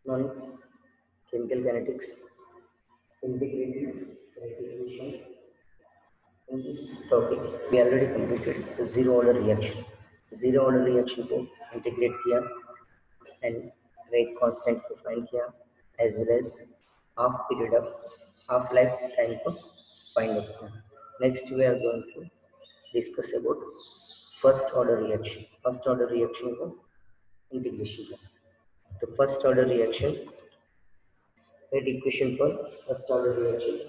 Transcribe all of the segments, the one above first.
non-chemical kinetics, integrated reticulation. In this topic, we already completed the zero order reaction. Zero order reaction को integrate किया and rate constant को find किया as well as half period of half life time को find out किया. Next we are going to discuss about first order reaction. First order reaction को integration किया. The first order reaction, rate equation for first order reaction.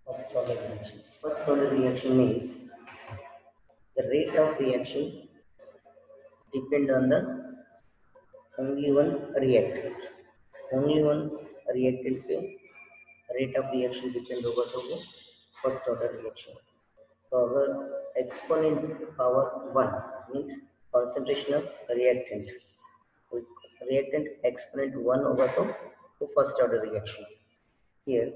First order reaction. First order reaction means the rate of reaction depend on the only one reactant. Only one reactant पे rate of reaction depend होगा तो वो first order reaction. तो अगर exponent power 1 means concentration of reactant, reactant exponent 1 होगा तो वो first order reaction. Here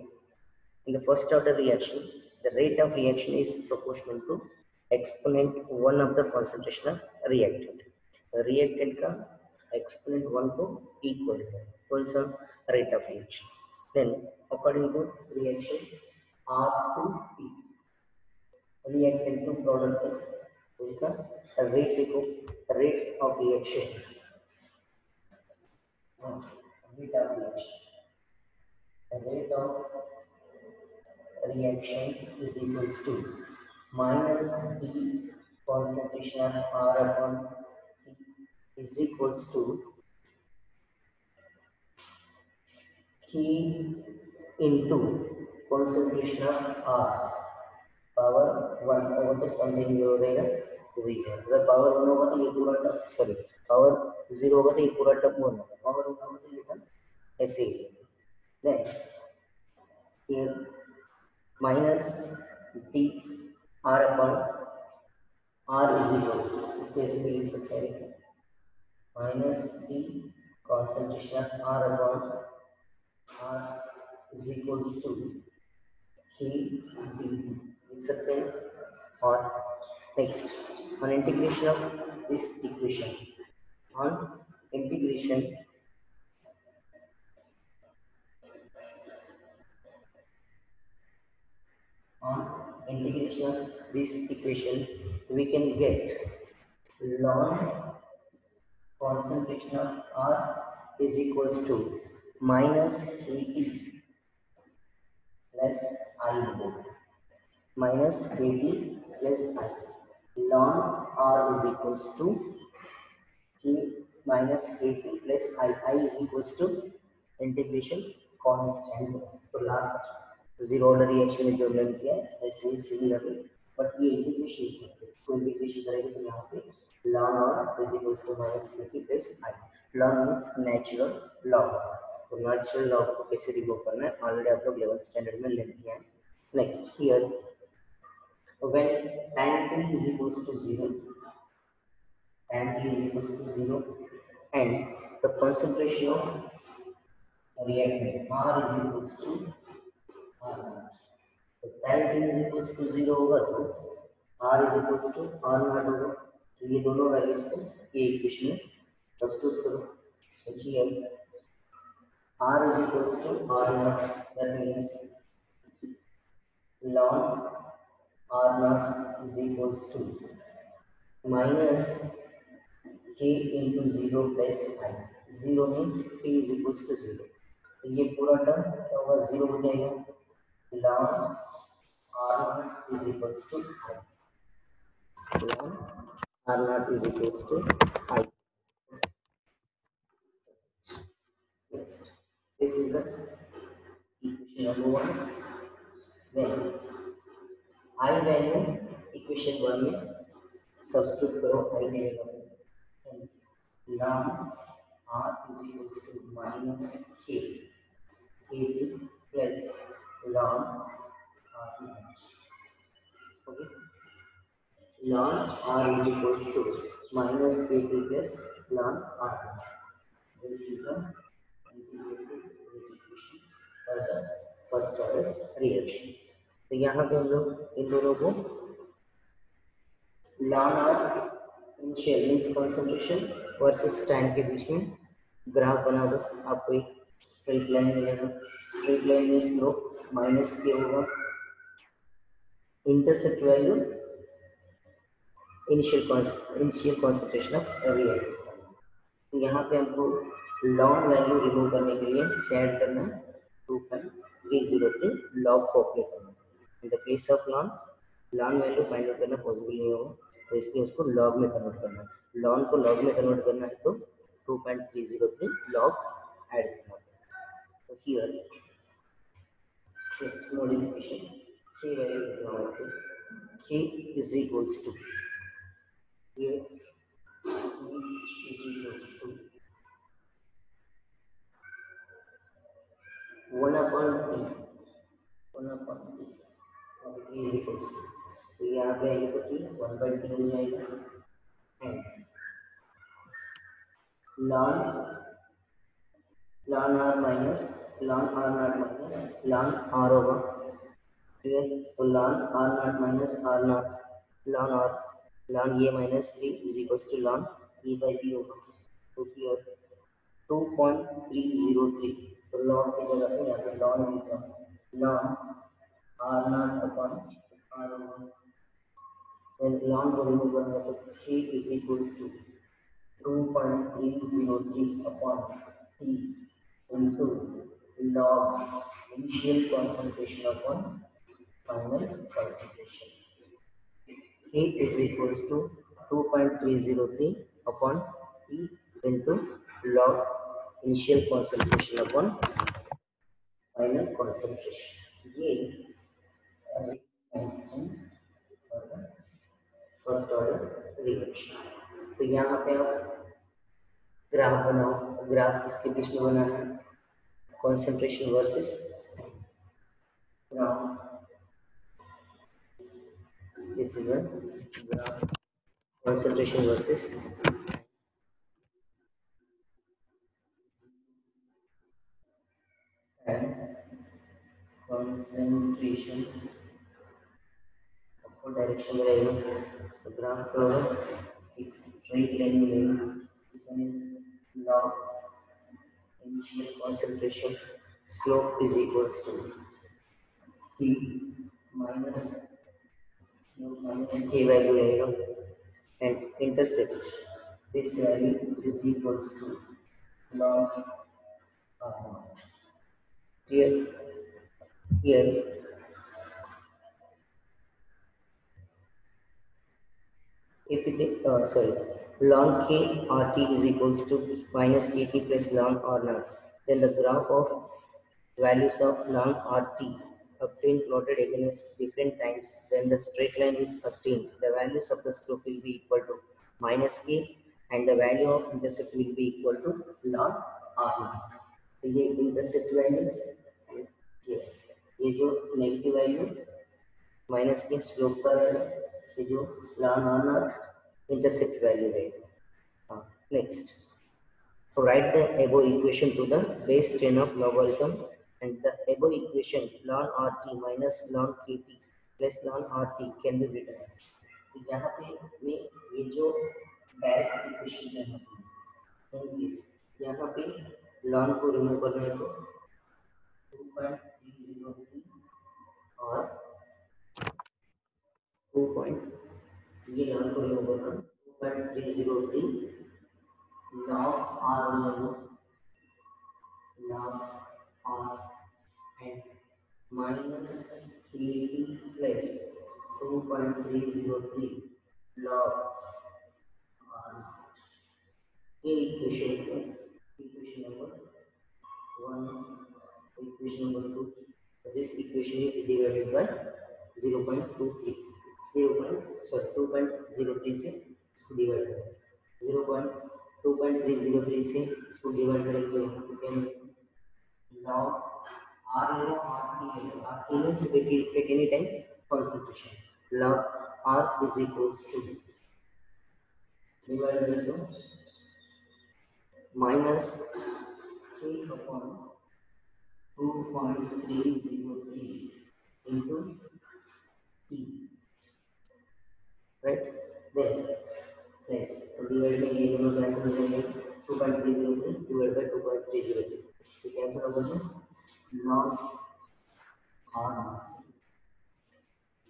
in the first order reaction, the rate of reaction is proportional to exponent 1 of the concentration of reactant. Reactant का exponent 1 को equal है, कौन सा rate of reaction. Then according to reaction R to P, reactant to product इसका rate देखो, rate of reaction, rate of reaction, rate of reaction is equals to minus B concentration of R upon T is equals to K into concentration of R power 1 over तो something जो रहेगा वही है. अगर power 1 होगा तो ये पूरा टर्म, सॉरी पावर 0 होगा तो ये पूरा टर्म 1 होगा, पावर 1 होगा तो ये टर्म ऐसे ही है. Then here minus d r upon r is equals to, इसको ऐसे भी लिख सकते हैं minus d concentration of r upon r is equals to k dt लिख सकते हैं. और next on integration of this equation, on integration of this equation we can get ln concentration of R is equals to minus Kt plus I minus Kt plus I. Ln R is equals to K minus Kt plus I. I is equals to integration constant. तो last zero order reaction में जो learn किया है ऐसे ही similarly but ये integration को integration करेंगे तो यहाँ पे ln R is equals to minus Kt plus I. ln means natural log. तो नेचुरल लॉग को कैसे रिमूव करना है ऑलरेडी आप लोग 11th स्टैंडर्ड में लर्न किया है. Next here when tan t is equals to 0, tan t is equals to 0 and the concentration of reactant R is equals to R naught. तो tan t is equals to 0 होगा तो R is equals to R naught होगा. तो ये दोनों values को ये equation में सब्स्टिट्यूट करो. तो here R is equals to R naught, that means ln R naught is equals to minus K into 0 plus I. 0 means K is equals to 0. तो ये पूरा टर्म क्या होगा 0 हो जाएगा. ln R naught is equals to I. ln R naught is equals to I. Next, this is the equation number 1. Then I value equation 1 में substitute करो I के जगह. ln R is equals to minus K Kt plus ln R naught. Okay, ln R is equals to minus Kt plus ln R naught. This is the integrated equation for the first order reaction. तो यहाँ पे हम लोग इन दोनों को lawn और initial means concentration versus time के बीच में ग्राफ बना दो, आपको एक स्ट्रेट लाइन मिलेगा। स्ट्रेट लाइन में स्लोप माइनस के होगा, intercept value initial concentration of react. तो यहाँ पे हमको लॉन्ग वैल्यू रिमूव करने के लिए क्या ऐड करना है, 2.303 लॉग को अप्लाई करना है। In the case of long value find out करना पॉसिबल नहीं होगा, तो इसलिए उसको लॉग में कन्वर्ट करना है। लॉन्ग को लॉग में कन्वर्ट करना है तो 2.303 लॉग ऐड करना है। तो here just modification k value equal to k is equals to here k is equals to 1 upon t 1 upon t और k is equals to, तो यहाँ पे आएगा तो t 1/t हो जाएगा and ln ln r minus ln r naught minus ln r होगा, ठीक है। तो ln r naught minus r naught ln r ln ये minus three is equals to ln e by B होगा। तो here 2.303, तो ln की जगह पे यहाँ पे ln लिखा ln r naught upon r होगा। then ln को रिमूव करना है तो k is equals to 2.303 upon T into log initial concentration upon final concentration. K is equals to 2.303 upon T into log initial concentration upon final concentration. ये first order reaction. तो यहाँ पे आप graph बनाओ, graph किसके बीच में बनाना है, concentration versus graph. This is a graph concentration versus and concentration आपको डायरेक्शन में रहेगा। तो ग्राफ का एक स्ट्रेट लाइन मिलेगा, this one is log initial concentration, slope is equals to T minus k value रहेगा and intercept this value is equals to log r naught. Here if we take log k rt is equals to minus kt plus log r naught, then the graph of values of log rt obtained plotted against different times, then the straight line is obtained. The values of the slope will be equal to minus k and the value of intercept will be equal to log r naught. तो ये intercept value, ये जो negative value minus के slope पर है, ये जो ln r naught intercept value रहेगा। Next, so write the above equation to the base 10 of logarithm and the above equation ln rt minus ln kt plus ln rt can be written as। तो यहाँ पे मैं ये जो direct equation है यहाँ पे ln को रिमूव करने को 2.303 और 2. ये ln को रिमूव करना 2.303 log r हो जाएगा log r and minus 80 plus 2.303 log r। ये equation number 1, equation number 2। this equation is divided by 0.23 2.03 से इसको डिवाइड करें 0.2.303 से इसको डिवाइड करेंगे यहाँ पे क्या मिलेगा log r ले लो r t means at any time concentration log r is equals to divide करें तो minus k upon 2.303 into right? Then next divide by a zero cancel by 2.303 divided by 2.303. We cancel over the log r.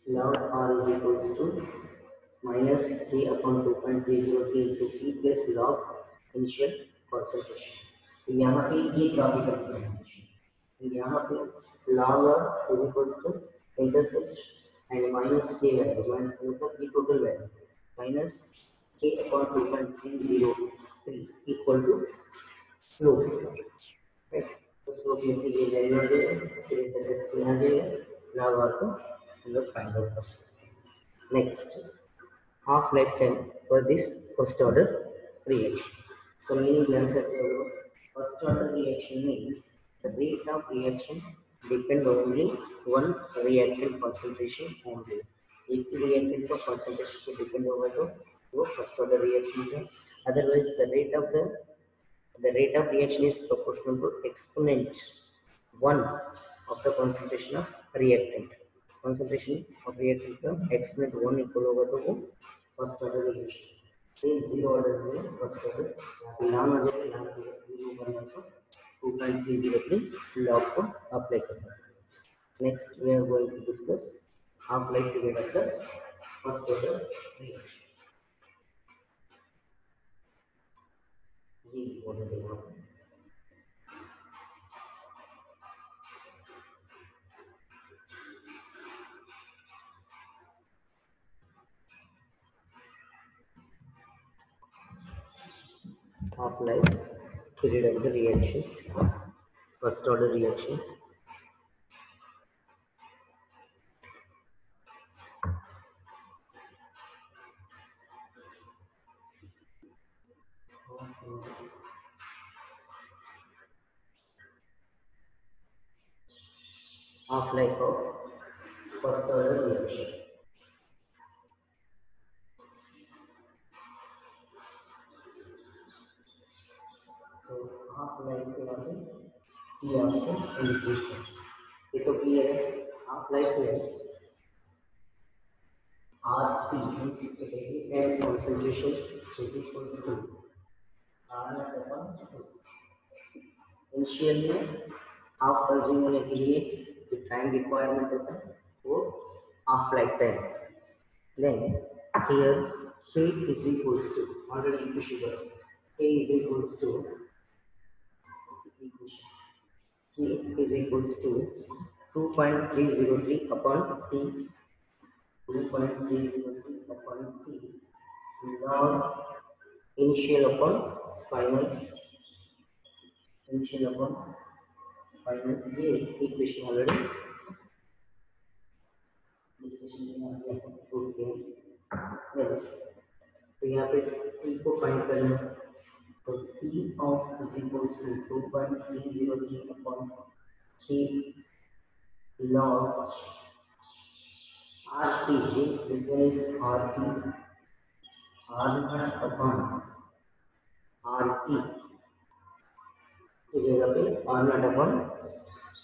Log r is equals to minus 3 upon 2.303 into p plus log initial concentration. तो यहाँ पे ये graphical representation, यहाँ पे log r is equals to intercept and minus k value, मतलब ये total value minus k upon 2.303 equal to slope, right? तो slope में से ये वैल्यू आ जाएगा, फिर इंटरसेप्ट से आ जाएगा, log r को हम लोग फाइंड आउट कर सकते हैं। Next half lifetime for this first order reaction. So meaning the answer to first order reaction means the rate of reaction depend only one reactant concentration only. एक ही reactant का concentration पे depend होगा तो वो first order reaction है. Otherwise the rate of reaction is proportional to exponent 1 of the concentration of reactant. Concentration of reactant का exponent 1 equal होगा तो वो first order reaction. Same zero order में first order यहाँ आ जाएगा, यहाँ पे zero करना तो 2.303 log को apply करना. Next we are going to discuss half life period of the first order reaction. ये order देखो. Half life period of the reaction, first order reaction. Half life of first order reaction. तो half life के बाद ये option include है, ये तो clear है. हाफ लाइफ में RT means and concentration is equals to R naught upon 2. Initial में हाफ कंज्यूम होने के लिए जो टाइम रिक्वायरमेंट होता है वो half life time. Then here K is equals to already equation K is equals to K is equals to 2.303 upon T, 2.303 upon T log initial upon final, initial upon final. ये equation already discussion में आ गया है, prove किया. तो यहाँ पे T को find करना है, तो P of is equals to 2.303 upon K log RT means this one is RT, R naught upon RT की जगह पे R naught upon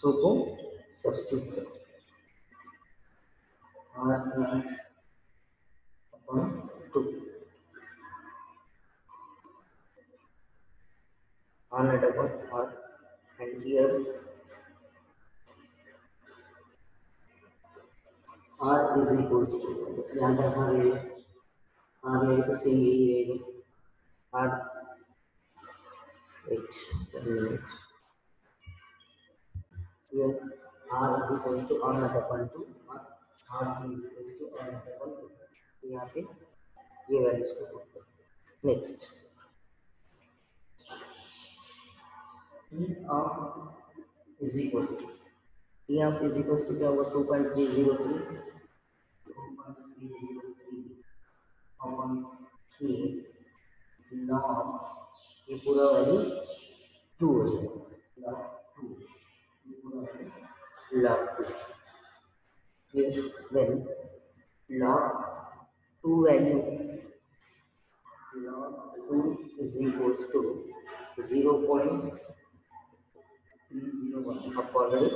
2 को सब्स्टिट्यूट करो. R naught upon 2, R naught upon R, and here R is equals to, यहाँ पे R रहेगा, R रहेगा तो सेम यही रहेगा. R wait 1 minute. Here R is equals to R naught upon 2, R is equals to R naught upon 2. तो यहाँ पे ये वैल्यूज को पुट करो. Next T of is equals to, T of is equals to क्या होगा, 2.303 upon K log, ये पूरा वैल्यू 2 हो जाएगा, log 2, ये पूरा value log 2. Then log 2 value, log 2 is equals to 0.301. आप ऑलरेडी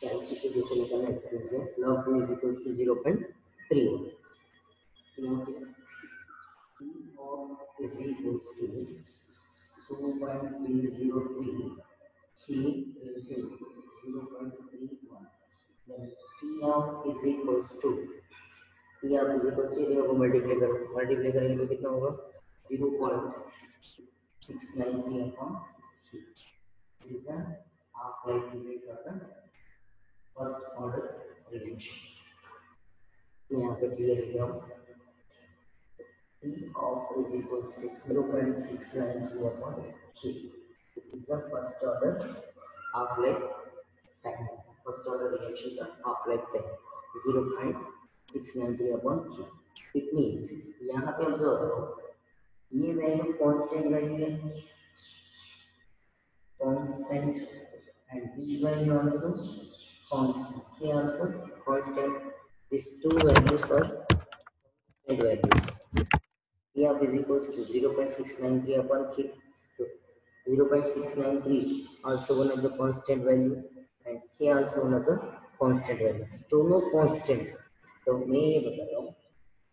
कैलकुलेट इसी से जैसे निकालना एक्सप्लेन किया, log 2 is equals to 0.31. Now P of is equals to 2.303 K into 0.31. Then P of is equals to P of is equals to ये को multiply करेंगे तो कितना होगा 0.693 upon K. This is the half-life period of the first order reaction. यहाँ पे clear किया P of is equals to 0.693 upon K. This is the first order half-life time. First order reaction का half-life time 0.693 upon K. It means यहाँ पे observe करो ये value constant value है constant and this value also constant. Here also constant. These two values are constant values. P of is equals to 0.693 upon K. So 0.693 also one of the constant value and K also one of the constant value. दोनों constant. तो मैं ये बता रहा हूँ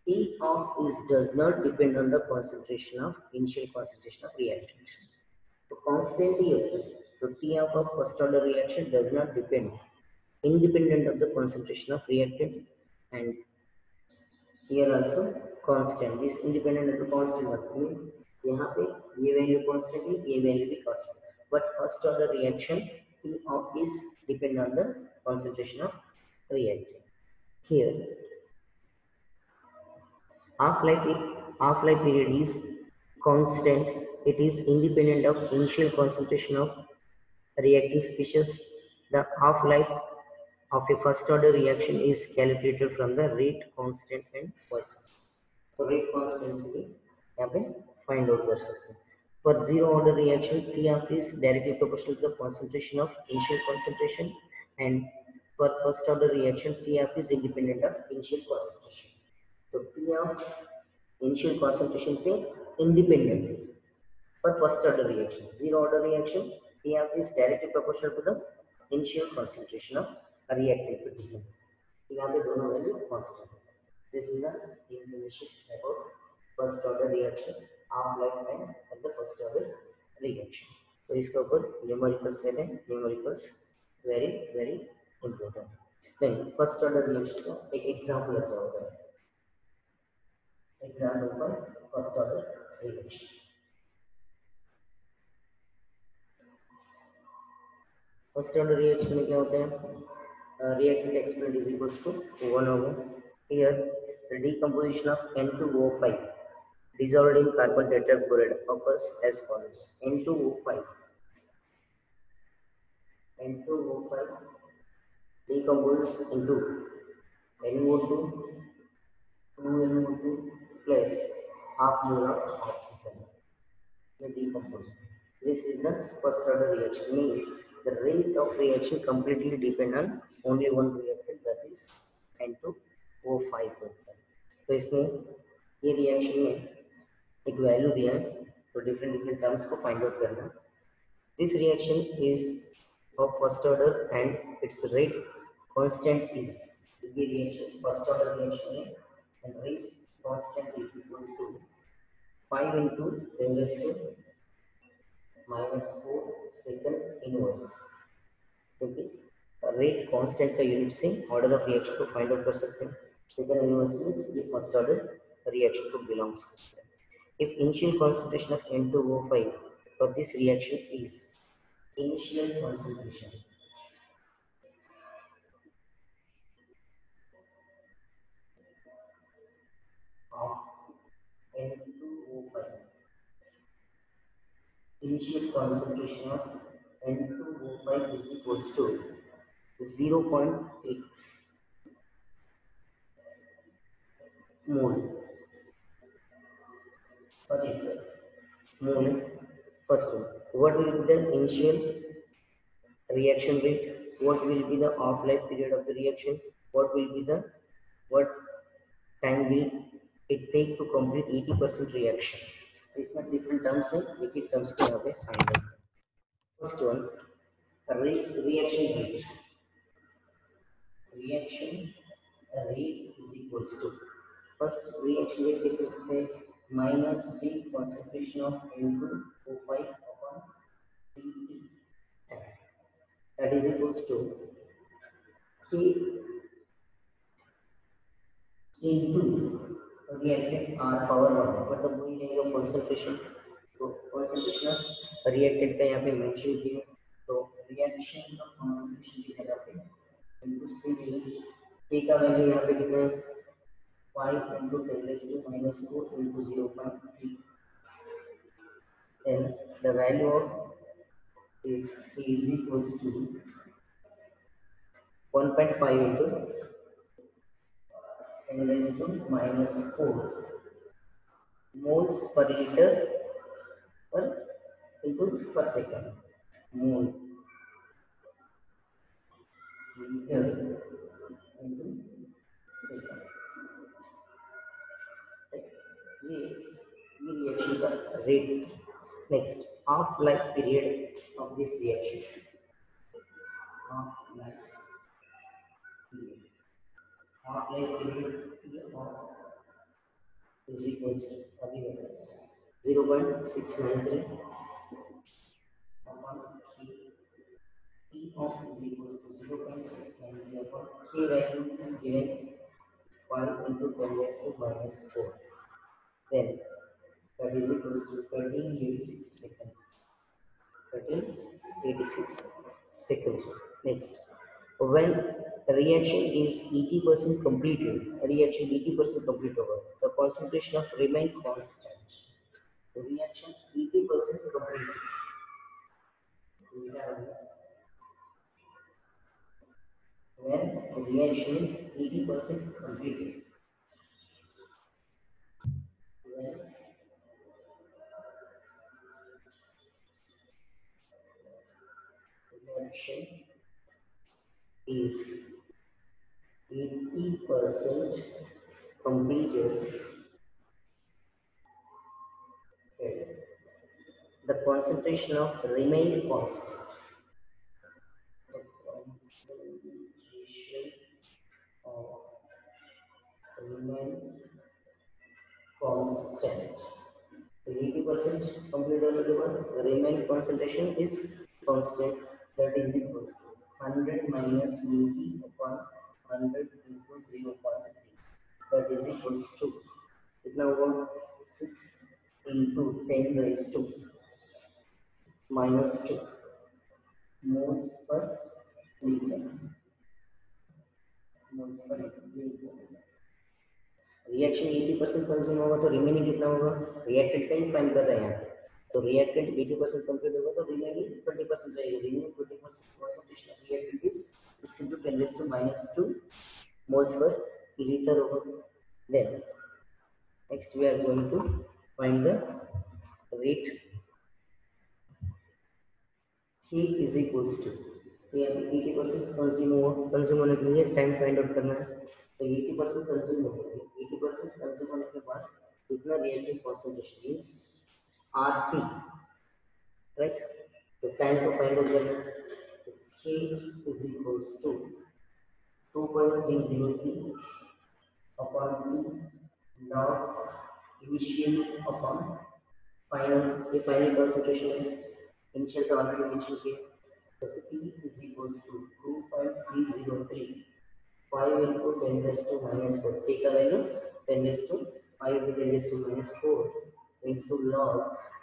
P of is does not depend on the concentration of initial concentration of reactant. तो constant ही होता है तो T of a first order reaction does not depend independent of the concentration of reactant and here also constant. This independent of the constant also means यहाँ पे ये value constant है ये value भी constant but first order reaction T of is depend on the concentration of reactant. Here half-life period is constant. It is independent of initial concentration of reacting species. The half-life of a first order reaction is calculated from the rate constant and Poisson. So rate constant से भी यहाँ पे find out कर सकते हैं. For zero order reaction, T of is directly proportional to the concentration of initial concentration, and for first order reaction, T of is independent of initial concentration. So T of initial concentration पे independent. For first order reaction, zero order reaction, T of is directly proportional to the initial concentration of a reactant particle. यहाँ पे दोनों value constant. This is the information about first order reaction, half-life time of the first order reaction. तो इसके ऊपर numericals रहते हैं. Numericals very very important. Then first order reaction का एक example लेते हैं. Example for first order reaction. First order reaction में क्या होता है reactant exponent is equals to 1 होगा here the decomposition of N2O5 dissolved in carbon tetrachloride occurs as follows N2O5 decomposes into NO2 2NO2 plus half mole of oxygen. Decomposition. This is the first order reaction. Means the rate of reaction completely depend on only one reactant, that is N2O5 होता है. तो इसमें ये reaction में एक value दिया है तो डिफरेंट टर्म्स को फाइंड आउट करना. This reaction is of first order and its rate constant is ये रिएक्शन फर्स्ट ऑर्डर रिएक्शन है and rate constant is equals to 5 into 10 raised to -4 second inverse. क्योंकि rate constant का unit से order of reaction को find out कर सकते हैं. Second inverse means ये फर्स्ट ऑर्डर रिएक्शन को बिलोंग्स करता है. If initial concentration of N2O5 for this reaction is initial concentration of N2O5 initial concentration of N2O5 is equals to 0.8 mole per liter. Mole. First one, what will be the initial reaction rate? What will be the half-life period of the reaction? What time will it take to complete 80% reaction? इसमें different terms हैं, एक terms को यहाँ पे find out. First one, reaction rate. Reaction rate is equals to, first reaction rate कैसे लिखते हैं, minus the concentration of N2O5 upon dt, that is equals to K into reactant R power 1, मतलब वही रहेगा concentration. तो concentration of reactant का यहाँ पे मेंशन किया, तो रिएक्शन का कॉन्सेंट्रेशन की जगह पे इनटू सी के का वैल्यू यहाँ पे कितना है, 5 into 10 raised to minus 4 into 0.3, then the value of is equals to 1.5 into 10 raised to minus 4 moles per liter per into per second, mole liter into second, ये रिएक्शन का rate. Next half life period of this reaction, half life period, half life period is equals अभी बताया 0.693 upon P of is equals to 0.693 upon K value is given 5 into 10 raised to minus 4, then that is equals to 1386 seconds, 1386 seconds. Next, when reaction is 80% completed, reaction 80% completed over, the concentration of remain constant. The reaction 80% completed. When the reaction is 80% completed, when reaction is 80% completed, the concentration of remain constant. The concentration of remain constant. So 80% complete होने के बाद the remain concentration is constant, that is equals to 100 minus 80 upon 100 into 0.3, that is equals to कितना होगा 6 into 10 raised to minus 2 moles per liter, moles per liter। Reaction 80% consume होगा तो remaining कितना होगा, reactant का ही फाइंड कर रहे हैं, तो रिएक्टेंट 80% कंप्लीट होगा तो रिमेनिंग 20% रहेगा, remaining 20% concentration of reactant is 6 into 10 raised to minus 2 moles per liter होगा। Then next we are going to find the rate K is equals to, ये 80% कंज्यूम होने के लिए टाइम फाइंड आउट करना है, तो 80% कंज्यूम हो गया, 80% कंज्यूम होने के बाद कितना reactant concentration means RT, right, तो टाइम को फाइंड आउट करना है, तो K is equals to 2.303 upon T log initial upon final, ये फाइनल कॉन्सेंट्रेशन है, इनिशियल तो ऑलरेडी मेंशन किया, तो T is equals to 2.303 5 into 10 raised to minus 4, K का value 10 raised to 5 into 10 raised to minus 4 into log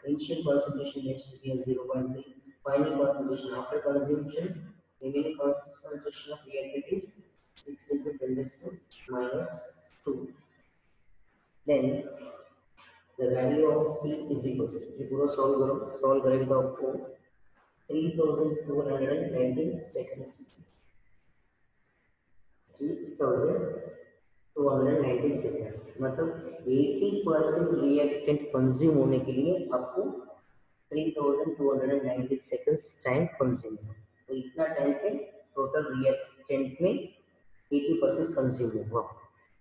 initial concentration mention किया 0.3, final concentration after consumption, remaining concentration of reactant is 6 into 10 raised to minus 2, then the value of P is equals to, ये पूरा solve करेंगे तो आपको 3219 seconds, 3219 seconds, मतलब 80% reactant consume होने के लिए आपको 3219 seconds टाइम कंज्यूम है, तो इतना टाइम पे टोटल रिएक्टेंट में 80% कंज्यूम होगा।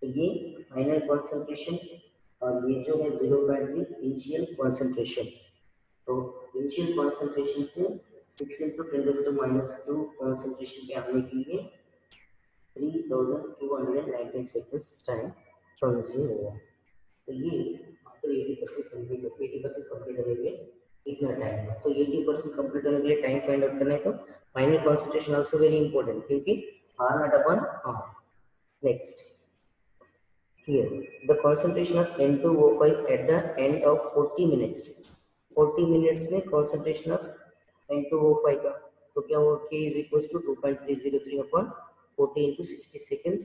तो ये फाइनल कॉन्सेंट्रेशन और ये जो है 0.3 इनिशियल कॉन्सेंट्रेशन, तो इनिशियल कॉन्सेंट्रेशन से 6 into 10 raised to minus 2 concentration पे आने के लिए 3219 सेकेंड्स टाइम कंज्यूम हुआ। तो ये आफ्टर 80% कंप्लीट होने के लिए इतना टाइम है। तो 80% कंप्लीट होने के लिए टाइम फाइंड आउट करना है, तो final concentration also very important, क्योंकि R naught upon R. Next, here the concentration of N2O5 at the end of 40 minutes, 40 minutes में concentration of N2O5 का तो क्या होगा, K is equals to 2.303 upon 40 into 60 seconds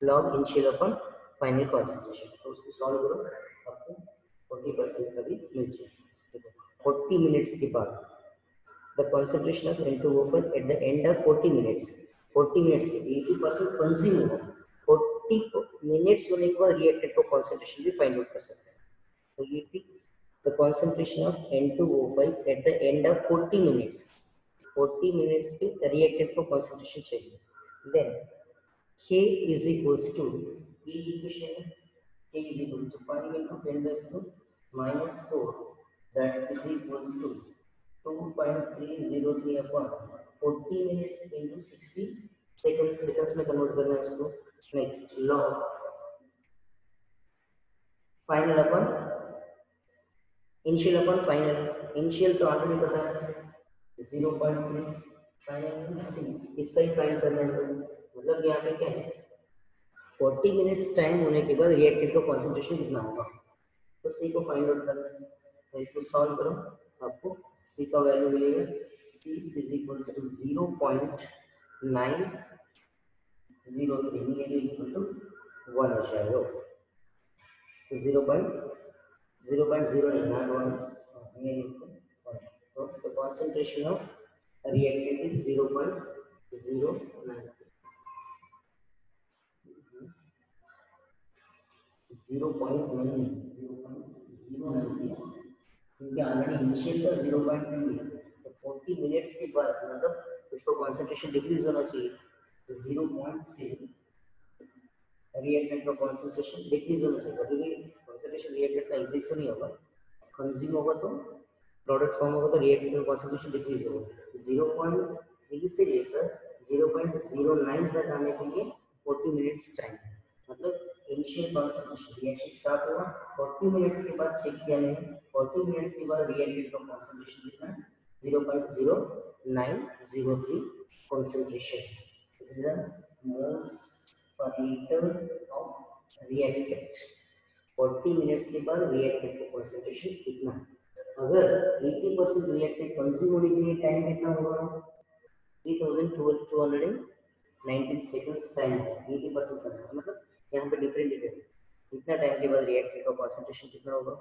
log initial upon final concentration। तो उसको solve करो, आपको 40% का भी मिल जाएगा। 40 मिनट्स के बाद the concentration of N2O5 at the end of 40 minutes, 40 minutes के 80% कंज्यूम होगा। 40 मिनट्स होने के बाद रिएक्टेंट को कंसंट्रेशन भी फाइंड आउट कर सकते हैं। तो ये थी the concentration of N2O5 at the end of 40 minutes, 40 minutes पे रिएक्टेंट को कंसंट्रेशन चाहिए। Then K is equals to ये इक्वेशन है, K is equals to 5 into 10 raised to minus 4 that is equals to 2.303 upon 40 minutes into 60 seconds, seconds में convert करना है उसको। Next log final अपन initial अपन final, initial तो already पता है 0.3, final सी, इसका ही फाइंड करना है। मतलब यहाँ पे क्या है, 40 मिनट्स टाइम होने के बाद रिएक्टेंट का कॉन्सेंट्रेशन कितना होगा, तो सी को फाइंड आउट करना है। तो इसको सॉल्व करो, आपको सी का वैल्यू मिलेगा, C is equals to 0.903 equal to 1 हो जाएगा। तो 0.0 not 1, so the concentration of reactant is 0.09, 0.9, क्योंकि ऑलरेडी इनिशियल का 0.3 है। तो 40 मिनट्स के बाद मतलब इसको कॉन्सेंट्रेशन डिक्रीज होना चाहिए, 0.7 रिएक्टेंट का कॉन्सेंट्रेशन डिक्रीज होना चाहिए। कभी भी कॉन्सेंट्रेशन रिएक्टेंट का इंक्रीज तो नहीं होगा, कंज्यूम होगा तो प्रोडक्ट फॉर्म होगा तो रिएक्टेंट का कॉन्सेंट्रेशन डिक्रीज होगा। 0.3 से लेकर 0.09 तक आने के लिए 40 मिनट्स टाइम, मतलब इनिशियल कॉन्सेंट्रेशन रिएक्शन स्टार्ट हुआ, 40 मिनट्स के बाद चेक किया मैंने, 40 मिनट्स के बाद रिएक्टेंट का कॉन्सेंट्रेशन कितना, 0.0903 concentration. This is the moles per liter of reactant। 40 minutes के बाद रिएक्टेंट का कॉन्सेंट्रेशन कितना है। अगर 80% रिएक्टेंट कंज्यूम होने के लिए टाइम कितना होगा, 3219 सेकंड्स टाइम है। 80% का मतलब यहाँ पे डिफरेंट इतना टाइम के बाद रिएक्टेंट का कॉन्सेंट्रेशन कितना होगा,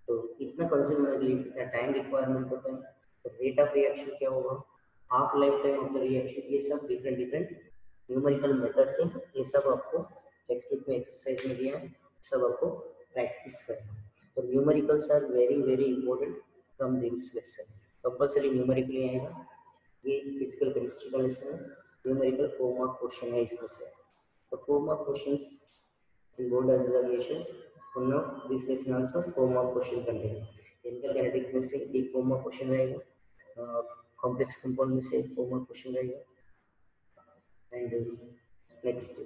तो इतना कंज्यूम होने के लिए कितना टाइम रिक्वायरमेंट होता है, तो रेट ऑफ रिएक्शन क्या होगा, half life time of the reaction, ये सब डिफरेंट न्यूमेरिकल मेथड्स हैं। ये सब आपको टेक्स्ट बुक में एक्सरसाइज में दिया है, सब आपको प्रैक्टिस करना है। तो numericals are very important from this lesson, compulsory numerical आएगा। ये फिजिकल केमिस्ट्री का लेसन है, न्यूमेरिकल 4 मार्क क्वेश्चन है इसमें से। तो 4 mark questions in board examination, one of this lesson also 4 mark question contain। Chemical kinetic में से एक 4 मार्क क्वेश्चन रहेगा, कॉम्प्लेक्स कंपाउंड में से 4 मार्क क्वेश्चन रहेगा, एंड नेक्स्ट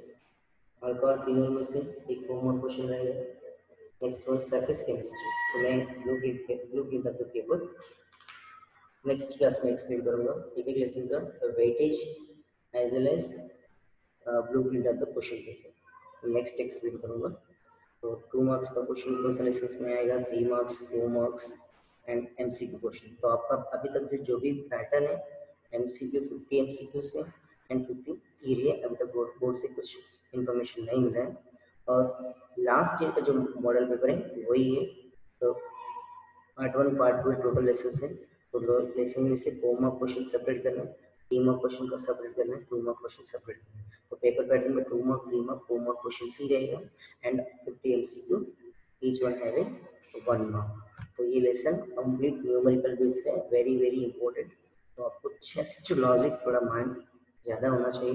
अल्कोहल फिनोल में से एक 4 मार्क क्वेश्चन रहेगा। नेक्स्ट वन सरफेस केमिस्ट्री, तो मैं blueprint of the paper next class में एक्सप्लेन करूंगा, एक एक लेसन का weightage as well as blueprint of the question paper next explain करूंगा। तो 2 मार्क्स का क्वेश्चन कौन सा लेसन में आएगा, 3 marks, 4 marks and MCQ question. तो आपका अभी तक जो भी पैटर्न है, एमसीक्यू 50 एमसीक्यू से एंड 50 थियरी है, अभी तक बोर्ड से कुछ इन्फॉर्मेशन नहीं मिला है। और लास्ट ईयर का जो मॉडल पेपर है वही है। तो पार्ट 1 पार्ट 2 टोटल लेसन है, तो लेसन में से 4 मार्क क्वेश्चन सेपरेट करना है, 3 मार्क क्वेश्चन का सेपरेट करना है, 2 मार्क क्वेश्चन सेपरेट करना है। तो पेपर पैटर्न में 2 मार्क, 3 मार्क, 4 मार्क क्वेश्चन ही रहेगा and 50 MCQ, each one having 1 mark. तो ये लेसन कंप्लीट न्यूमेरिकल बेस्ड है, वेरी इंपॉर्टेंट। तो आपको जस्ट लॉजिक, थोड़ा माइंड ज़्यादा होना चाहिए,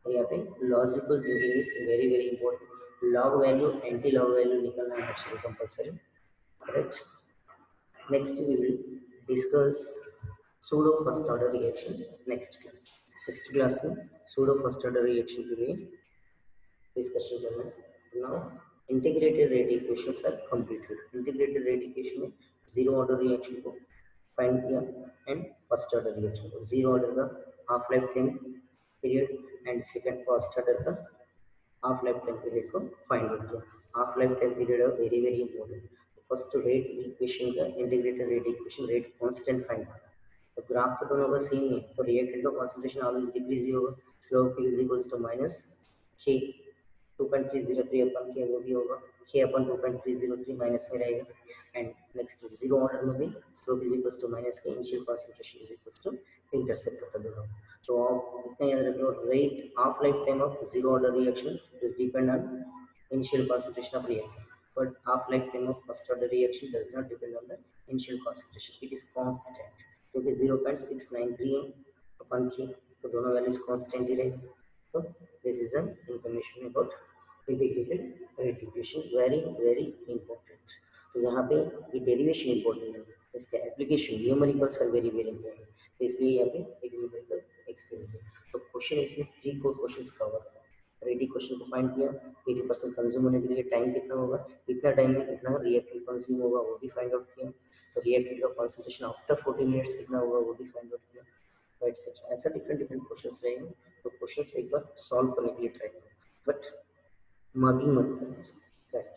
और यहाँ पे logical thinking is very important. Log value, antilog value निकलना आना चाहिए compulsory, correct. Next we will discuss pseudo first order reaction next class में। सूडो फर्स्ट ऑर्डर रिएक्शन के लिए डिस्कशन करना है। Now integrated rate equations are completed. Integrated rate equation में zero order reaction को फाइंड किया एंड फर्स्ट ऑर्डर रिएक्शन को, zero order का half life time period and second first order का हाफ लाइफ टाइम पीरियड को find out किया। Half life time period है very very important. First rate equation का integrated rate equation rate constant find करना। तो graph तो दोनों का सेम है, तो रिएक्टेंट का कंसंट्रेशन ऑलवेज डिक्रीज ही होगा। Slope is equals to minus K 2.303 अपन के वो भी होगा, के अपन 2.303 माइनस में रहेगा। एंड नेक्स्ट जीरो ऑर्डर में भी slope is equals to minus K, initial concentration is equals to intercept होता दोनों। तो आप इतना याद रखो, rate half life time of zero order reaction is depend on initial concentration of reactant, but half life time of first order reaction does not depend on the initial concentration, it is constant, क्योंकि 0.693 है अपन की, तो दोनों values constant ही रहेंगे। तो this is the information about integrated rate equation, very very important. तो यहाँ पे ये डेरिवेशन इंपॉर्टेंट है, इसका application numericals are very very important, तो इसलिए यहाँ पे एक न्यूमेरिकल एक्सपेरिमेंट है। तो क्वेश्चन इसमें 3-4 क्वेश्चंस कवर है। रेडी क्वेश्चन को फाइंड किया, 80% कंज्यूम होने के लिए टाइम कितना होगा, कितना टाइम में कितना रिएक्टेंट कंज्यूम होगा वो भी फाइंड आउट किया। तो रिएक्टेंट का कॉन्सेंट्रेशन आफ्टर 40 मिनट्स कितना होगा वो भी फाइंड आउट किया, तो एटसेट्रा। ऐसा डिफरेंट डिफरेंट क्वेश्चंस रहेंगे, तो क्वेश्चंस एक बार सॉल्व करने के लिए ट्राई करो, बट मार्किंग मत करो, राइट।